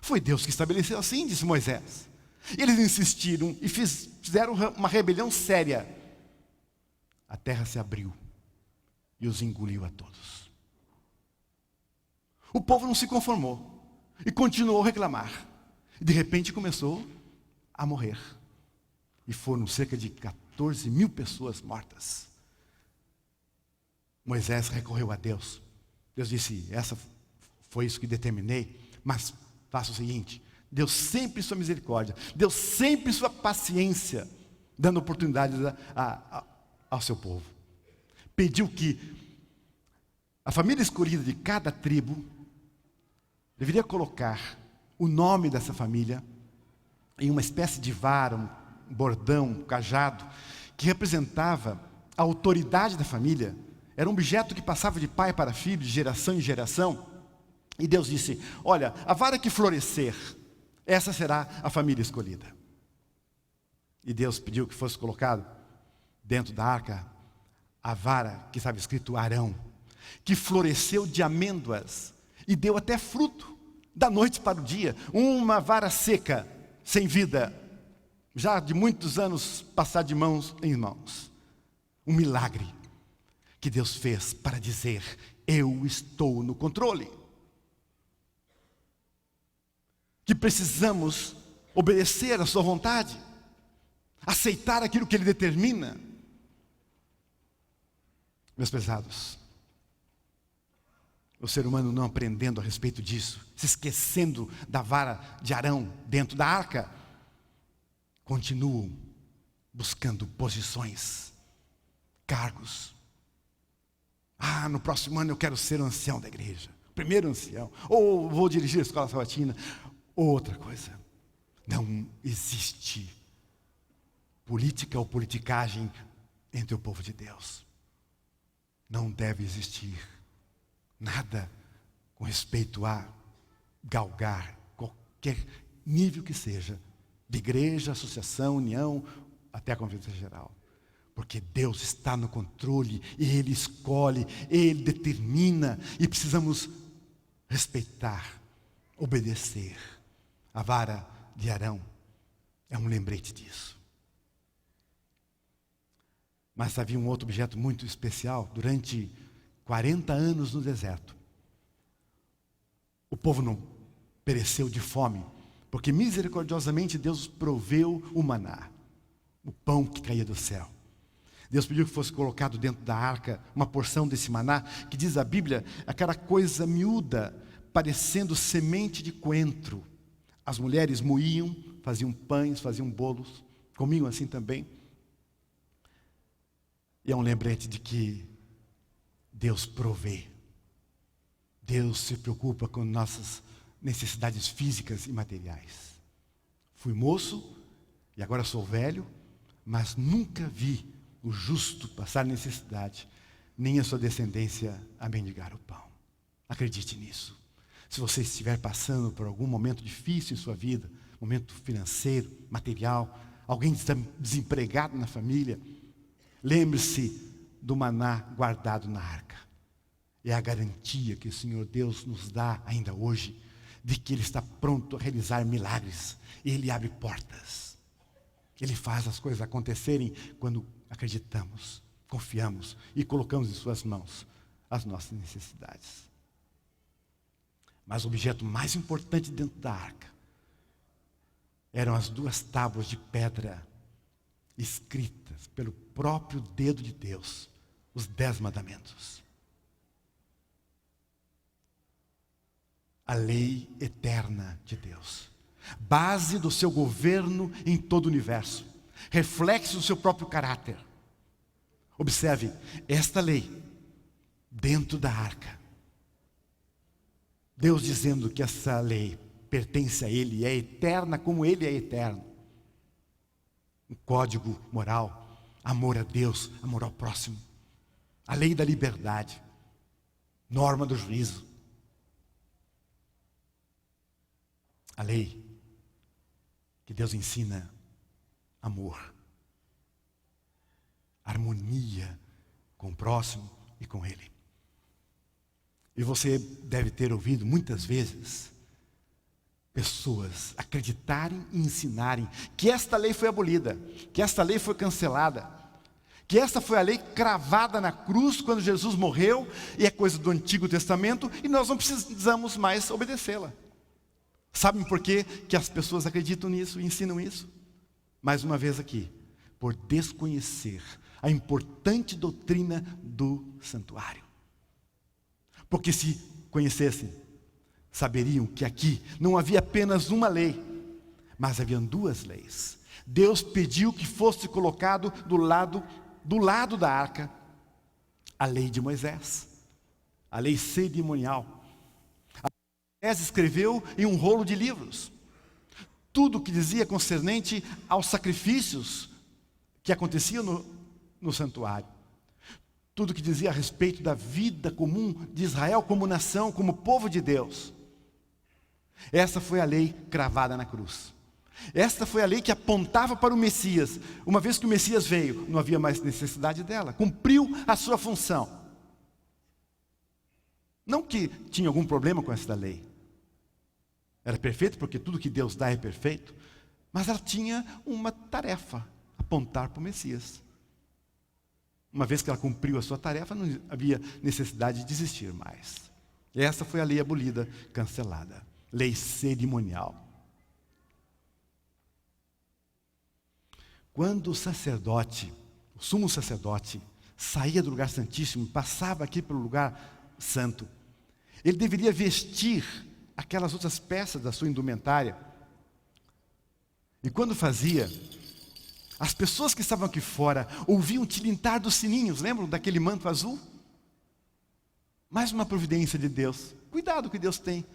Foi Deus que estabeleceu assim, disse Moisés. E eles insistiram e fizeram uma rebelião séria. A terra se abriu e os engoliu a todos. O povo não se conformou e continuou a reclamar. De repente começou a morrer. E foram cerca de 14 mil pessoas mortas. Moisés recorreu a Deus. Deus disse: foi isso que determinei, mas faça o seguinte: Deus sempre sua misericórdia, Deus sempre sua paciência, dando oportunidades ao seu povo. Pediu que a família escolhida de cada tribo deveria colocar o nome dessa família em uma espécie de vara, um bordão, um cajado, que representava a autoridade da família. Era um objeto que passava de pai para filho, de geração em geração. E Deus disse: olha, a vara que florescer, essa será a família escolhida. E Deus pediu que fosse colocado dentro da arca a vara que estava escrito Arão, que floresceu de amêndoas e deu até fruto, da noite para o dia. Uma vara seca, sem vida, já de muitos anos passar de mãos em mãos. Um milagre que Deus fez para dizer: eu estou no controle. Que precisamos obedecer à sua vontade, aceitar aquilo que Ele determina. Meus prezados, o ser humano não aprendendo a respeito disso, se esquecendo da vara de Arão dentro da arca, continuam buscando posições, cargos. No próximo ano eu quero ser o ancião da igreja, primeiro ancião, ou vou dirigir a escola sabatina. Outra coisa, não existe política ou politicagem entre o povo de Deus. Não deve existir nada com respeito a galgar qualquer nível que seja, de igreja, associação, união, até a conferência geral. Porque Deus está no controle, e Ele escolhe, Ele determina, e precisamos respeitar, obedecer. A vara de Arão é um lembrete disso. Mas havia um outro objeto muito especial. Durante 40 anos no deserto, o povo não pereceu de fome, porque misericordiosamente Deus proveu o maná, o pão que caía do céu. Deus pediu que fosse colocado dentro da arca uma porção desse maná, que diz a Bíblia, aquela coisa miúda, parecendo semente de coentro. As mulheres moíam, faziam pães, faziam bolos, comiam assim também. E é um lembrete de que Deus provê. Deus se preocupa com nossas necessidades físicas e materiais. Fui moço e agora sou velho, mas nunca vi o justo passar necessidade, nem a sua descendência a mendigar o pão. Acredite nisso. Se você estiver passando por algum momento difícil em sua vida, momento financeiro, material, alguém está desempregado na família, lembre-se do maná guardado na arca. É a garantia que o Senhor Deus nos dá ainda hoje, de que Ele está pronto a realizar milagres. Ele abre portas. Ele faz as coisas acontecerem quando acreditamos, confiamos e colocamos em suas mãos as nossas necessidades. Mas o objeto mais importante dentro da arca eram as 2 tábuas de pedra escritas pelo próprio dedo de Deus, os 10 mandamentos. A lei eterna de Deus, base do seu governo em todo o universo, reflexo do seu próprio caráter. Observe, esta lei dentro da arca, Deus dizendo que essa lei pertence a Ele, é eterna como Ele é eterno. Um código moral, amor a Deus, amor ao próximo. A lei da liberdade. norma do juízo. A lei que Deus ensina: amor, harmonia com o próximo e com Ele. E você deve ter ouvido muitas vezes pessoas acreditarem e ensinarem que esta lei foi abolida, que esta lei foi cancelada, que esta foi a lei cravada na cruz quando Jesus morreu, e é coisa do Antigo Testamento, e nós não precisamos mais obedecê-la. Sabem por quê que as pessoas acreditam nisso e ensinam isso? Mais uma vez aqui, por desconhecer a importante doutrina do santuário. Porque se conhecessem, saberiam que aqui não havia apenas uma lei, mas haviam duas leis. Deus pediu que fosse colocado do lado da arca a lei de Moisés, a lei cerimonial. Moisés escreveu em um rolo de livros tudo o que dizia concernente aos sacrifícios que aconteciam no santuário. Tudo o que dizia a respeito da vida comum de Israel como nação, como povo de Deus. Essa foi a lei cravada na cruz. Esta foi a lei que apontava para o Messias. Uma vez que o Messias veio, não havia mais necessidade dela. Cumpriu a sua função. Não que tinha algum problema com essa lei. Era perfeito porque tudo que Deus dá é perfeito. Mas ela tinha uma tarefa: apontar para o Messias. Uma vez que ela cumpriu a sua tarefa, não havia necessidade de existir mais. E essa foi a lei abolida, cancelada. Lei cerimonial. Quando o sacerdote, o sumo sacerdote, saía do lugar santíssimo, passava aqui pelo lugar santo, ele deveria vestir aquelas outras peças da sua indumentária. E quando fazia, as pessoas que estavam aqui fora ouviam o tilintar dos sininhos. Lembram daquele manto azul? Mais uma providência de Deus. Cuidado que Deus tem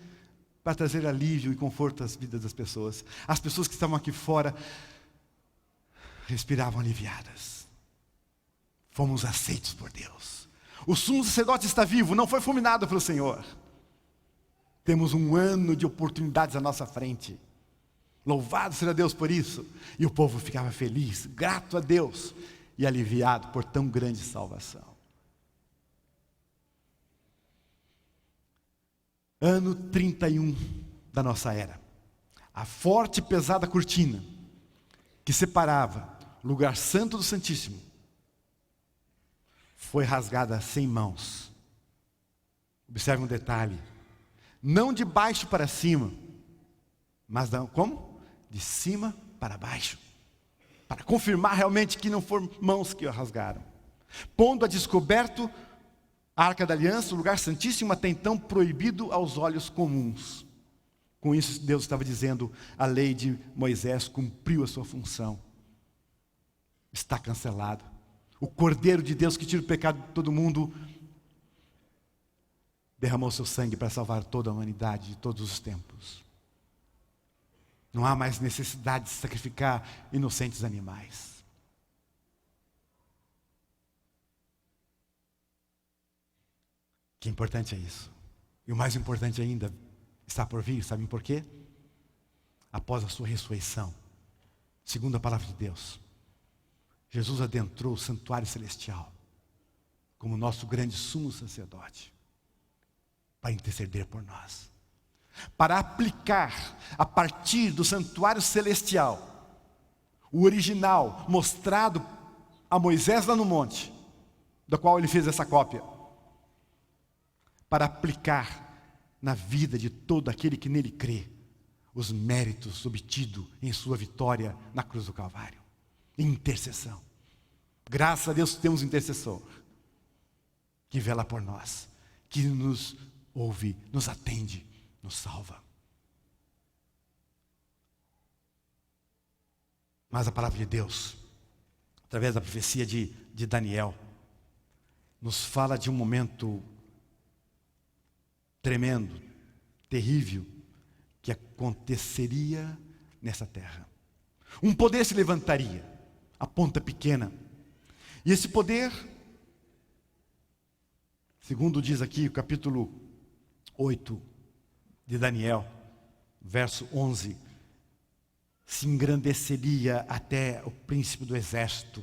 para trazer alívio e conforto às vidas das pessoas. As pessoas que estavam aqui fora respiravam aliviadas. Fomos aceitos por Deus. O sumo sacerdote está vivo, não foi fulminado pelo Senhor. Temos um ano de oportunidades à nossa frente. Louvado seja Deus por isso. E o povo ficava feliz, grato a Deus e aliviado por tão grande salvação. Ano 31 da nossa era. A forte e pesada cortina que separava o lugar santo do Santíssimo foi rasgada sem mãos. Observe um detalhe: não de baixo para cima, mas como? De cima para baixo, para confirmar realmente que não foram mãos que a rasgaram, pondo a descoberto a Arca da Aliança, o lugar santíssimo até então proibido aos olhos comuns. Com isso Deus estava dizendo: a lei de Moisés cumpriu a sua função, está cancelado. O Cordeiro de Deus que tira o pecado de todo mundo derramou seu sangue para salvar toda a humanidade de todos os tempos. Não há mais necessidade de sacrificar inocentes animais. Que importante é isso. E o mais importante ainda está por vir, sabem por quê? Após a sua ressurreição, segundo a palavra de Deus, Jesus adentrou o santuário celestial como nosso grande sumo sacerdote para interceder por nós, para aplicar a partir do santuário celestial o original mostrado a Moisés lá no monte, do qual ele fez essa cópia, para aplicar na vida de todo aquele que nele crê os méritos obtidos em sua vitória na cruz do Calvário. Intercessão. Graças a Deus temos um intercessor que vela por nós, que nos ouve, nos atende, nos salva. Mas a palavra de Deus, através da profecia de Daniel, nos fala de um momento tremendo, terrível, que aconteceria nessa terra. Um poder se levantaria, a ponta pequena, e esse poder Segundo diz aqui o capítulo 8 de Daniel, verso 11, se engrandeceria até o príncipe do exército,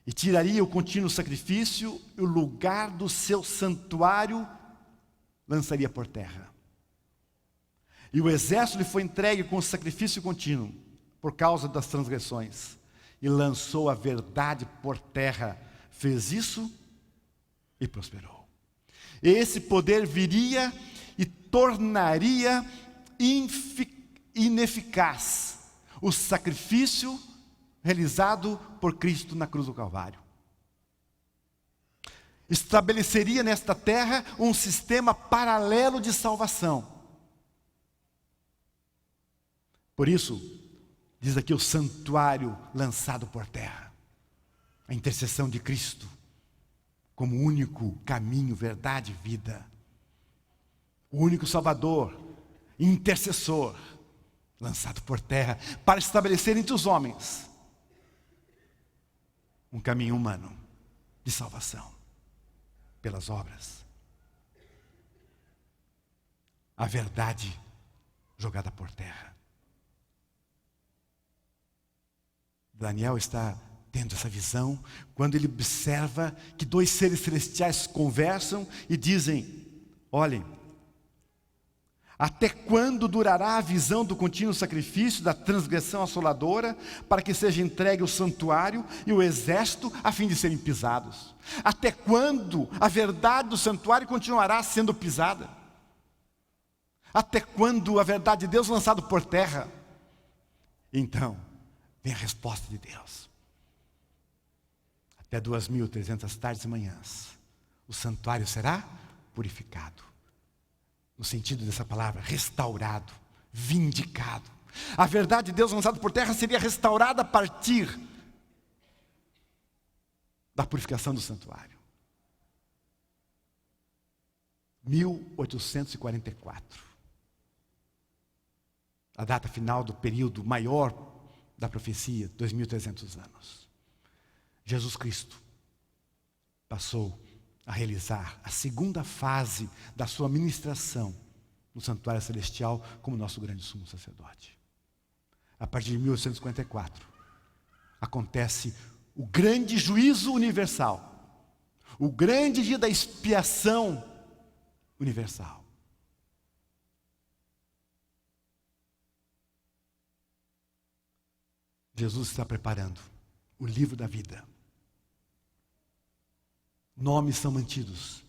e tiraria o contínuo sacrifício, e o lugar do seu santuário lançaria por terra. E o exército lhe foi entregue com o sacrifício contínuo, por causa das transgressões, e lançou a verdade por terra, fez isso e prosperou. Esse poder viria e tornaria ineficaz o sacrifício realizado por Cristo na cruz do Calvário. Estabeleceria nesta terra um sistema paralelo de salvação. Por isso, diz aqui o santuário lançado por terra. A intercessão de Cristo como único caminho, verdade e vida. O único Salvador, intercessor, lançado por terra, para estabelecer entre os homens um caminho humano de salvação, pelas obras. A verdade jogada por terra. Daniel está tendo essa visão, quando ele observa que dois seres celestiais conversam e dizem: olhem, até quando durará a visão do contínuo sacrifício, da transgressão assoladora, para que seja entregue o santuário e o exército, a fim de serem pisados? Até quando a verdade do santuário continuará sendo pisada? Até quando a verdade de Deus lançada por terra? Então, vem a resposta de Deus. Até 2.300 tardes e manhãs, o santuário será purificado. No sentido dessa palavra, restaurado, vindicado. A verdade de Deus lançada por terra seria restaurada a partir da purificação do santuário. 1844. A data final do período maior da profecia, 2.300 anos. Jesus Cristo passou a realizar a segunda fase da sua ministração no santuário celestial como nosso grande sumo sacerdote. A partir de 1854, acontece o grande juízo universal, o grande dia da expiação universal. Jesus está preparando o livro da vida. Nomes são mantidos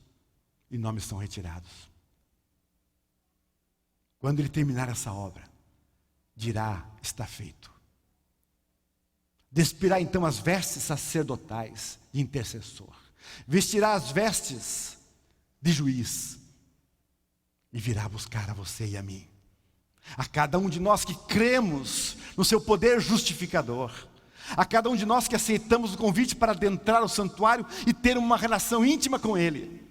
e nomes são retirados. Quando ele terminar essa obra, dirá: está feito. Despirá então as vestes sacerdotais de intercessor, vestirá as vestes de juiz e virá buscar a você e a mim, a cada um de nós que cremos no seu poder justificador, a cada um de nós que aceitamos o convite para adentrar o santuário e ter uma relação íntima com Ele,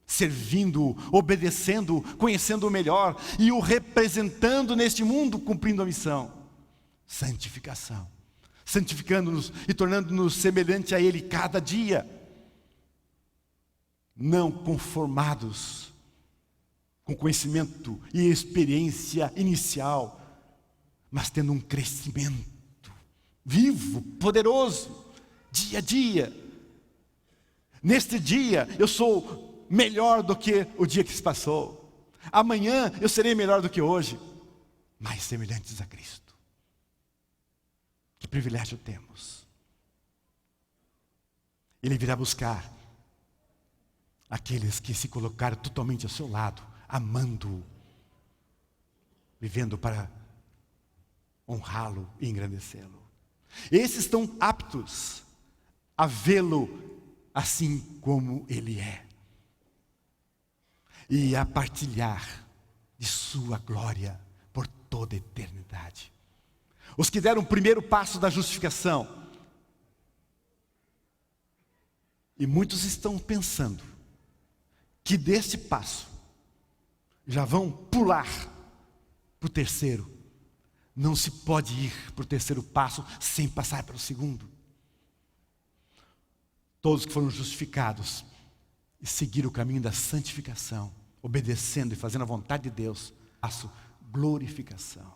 servindo-o, obedecendo-o, conhecendo-o melhor e o representando neste mundo, cumprindo a missão. Santificação, santificando-nos e tornando-nos semelhante a Ele cada dia, não conformados com conhecimento e experiência inicial, mas tendo um crescimento vivo, poderoso, dia a dia. Neste dia eu sou melhor do que o dia que se passou. Amanhã eu serei melhor do que hoje, mais semelhantes a Cristo. Que privilégio temos. Ele virá buscar aqueles que se colocaram totalmente ao seu lado, amando-o, vivendo para honrá-lo e engrandecê-lo. Esses estão aptos a vê-lo assim como Ele é, e a partilhar de sua glória por toda a eternidade. Os que deram o primeiro passo da justificação, e muitos estão pensando que desse passo já vão pular para o terceiro. Não se pode ir para o terceiro passo sem passar pelo segundo. Todos que foram justificados e seguir o caminho da santificação, obedecendo e fazendo a vontade de Deus, faço glorificação.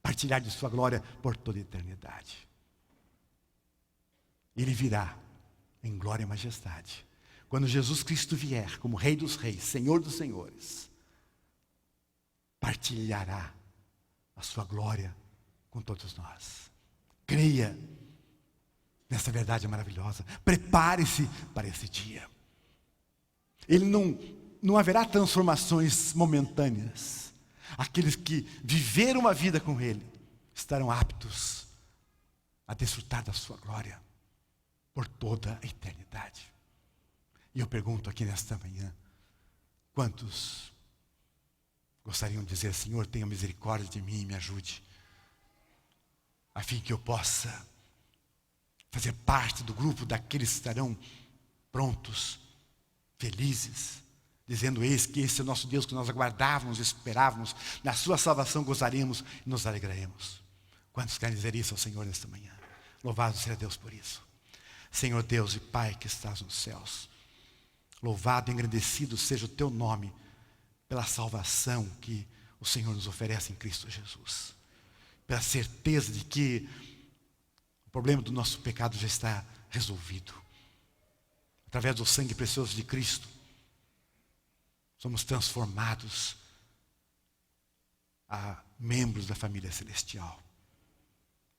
Partilhar de sua glória por toda a eternidade. Ele virá em glória e majestade. Quando Jesus Cristo vier como Rei dos Reis, Senhor dos Senhores, partilhará a sua glória com todos nós. Creia nessa verdade maravilhosa. Prepare-se para esse dia. Ele não haverá transformações momentâneas. Aqueles que viveram uma vida com Ele estarão aptos a desfrutar da sua glória por toda a eternidade. E eu pergunto aqui nesta manhã, quantos gostariam de dizer: Senhor, tenha misericórdia de mim e me ajude, a fim que eu possa fazer parte do grupo daqueles que estarão prontos, felizes, dizendo: eis que esse é o nosso Deus que nós aguardávamos, esperávamos, na sua salvação gozaremos e nos alegraremos. Quantos querem dizer isso ao Senhor nesta manhã? Louvado seja Deus por isso. Senhor Deus e Pai que estás nos céus, louvado e engrandecido seja o teu nome pela salvação que o Senhor nos oferece em Cristo Jesus. Pela certeza de que o problema do nosso pecado já está resolvido. Através do sangue precioso de Cristo, somos transformados a membros da família celestial.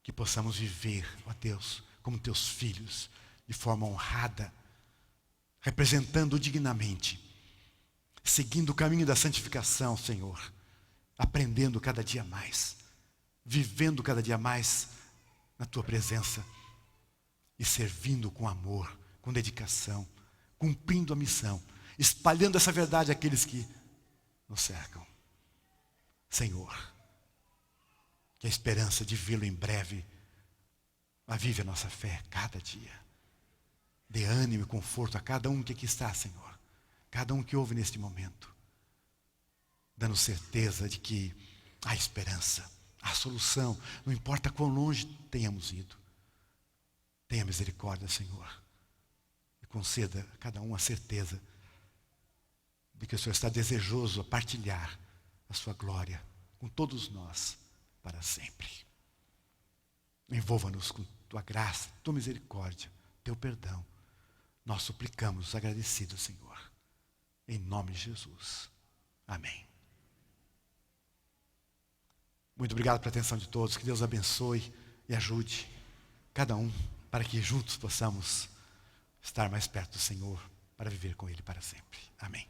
Que possamos viver, ó Deus, como teus filhos, de forma honrada, representando dignamente, seguindo o caminho da santificação, Senhor, aprendendo cada dia mais, vivendo cada dia mais na tua presença e servindo com amor, com dedicação, cumprindo a missão, espalhando essa verdade àqueles que nos cercam. Senhor, que a esperança de vê-lo em breve avive a nossa fé cada dia. Dê ânimo e conforto a cada um que aqui está, Senhor. Cada um que ouve neste momento. Dando certeza de que há esperança, há solução. Não importa quão longe tenhamos ido. Tenha misericórdia, Senhor. E conceda a cada um a certeza de que o Senhor está desejoso a partilhar a sua glória com todos nós para sempre. Envolva-nos com tua graça, tua misericórdia, teu perdão. Nós suplicamos, agradecidos, Senhor, em nome de Jesus. Amém. Muito obrigado pela atenção de todos. Que Deus abençoe e ajude cada um para que juntos possamos estar mais perto do Senhor para viver com Ele para sempre. Amém.